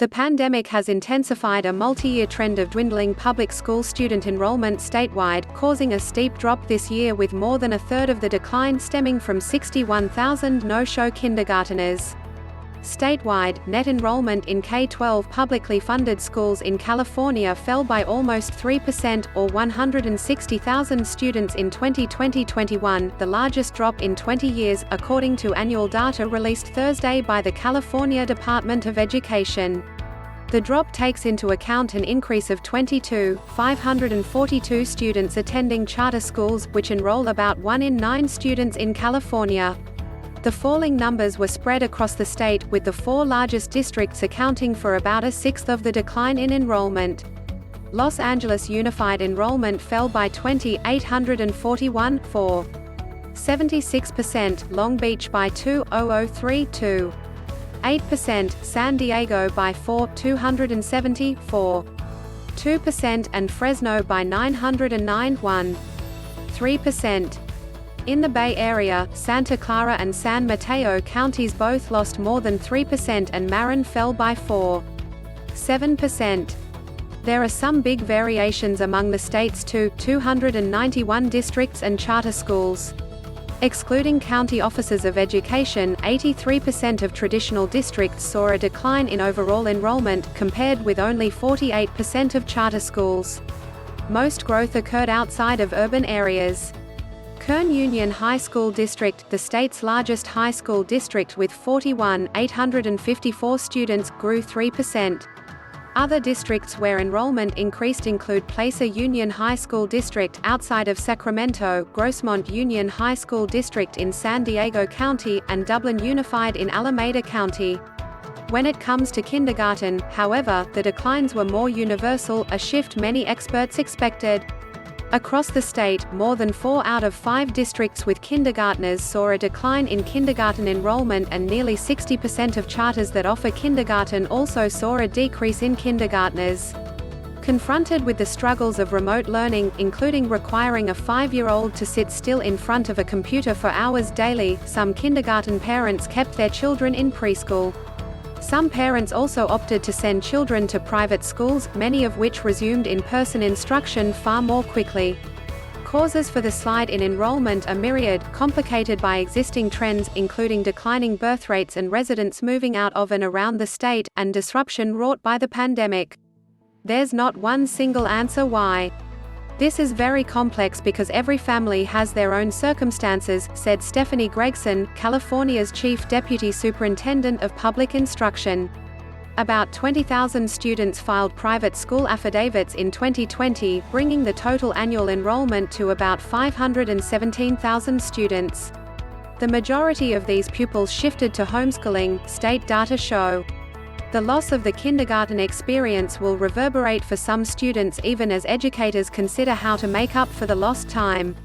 The pandemic has intensified a multi-year trend of dwindling public school student enrollment statewide, causing a steep drop this year with more than a third of the decline stemming from 61,000 no-show kindergartners. Statewide, net enrollment in K-12 publicly funded schools in California fell by almost 3%, or 160,000 students in 2020-21, the largest drop in 20 years, according to annual data released Thursday by the California Department of Education. The drop takes into account an increase of 542 students attending charter schools, which enroll about 1 in 9 students in California. The falling numbers were spread across the state, with the 4 largest districts accounting for about a sixth of the decline in enrollment. Los Angeles Unified enrollment fell by 2,841, 76%, Long Beach by 2,032, 8%, San Diego by 270, 2%, and Fresno by 909, 3%. In the Bay Area, Santa Clara and San Mateo counties both lost more than 3% and Marin fell by 7%. There are some big variations among the state's 291 districts and charter schools. Excluding county offices of education, 83% of traditional districts saw a decline in overall enrollment, compared with only 48% of charter schools. Most growth occurred outside of urban areas. Kern Union High School District, the state's largest high school district with 41,854 students, grew 3%. Other districts where enrollment increased include Placer Union High School District outside of Sacramento, Grossmont Union High School District in San Diego County, and Dublin Unified in Alameda County. When it comes to kindergarten, however, the declines were more universal, a shift many experts expected. Across the state, more than 4 out of 5 districts with kindergartners saw a decline in kindergarten enrollment, and nearly 60% of charters that offer kindergarten also saw a decrease in kindergartners. Confronted with the struggles of remote learning, including requiring a 5-year-old to sit still in front of a computer for hours daily, some kindergarten parents kept their children in preschool. Some parents also opted to send children to private schools, many of which resumed in-person instruction far more quickly. Causes for the slide in enrollment are myriad, complicated by existing trends, including declining birth rates and residents moving out of and around the state, and disruption wrought by the pandemic. There's not one single answer why. This is very complex because every family has their own circumstances, said Stephanie Gregson, California's Chief Deputy Superintendent of Public Instruction. About 20,000 students filed private school affidavits in 2020, bringing the total annual enrollment to about 517,000 students. The majority of these pupils shifted to homeschooling, state data show. The loss of the kindergarten experience will reverberate for some students even as educators consider how to make up for the lost time.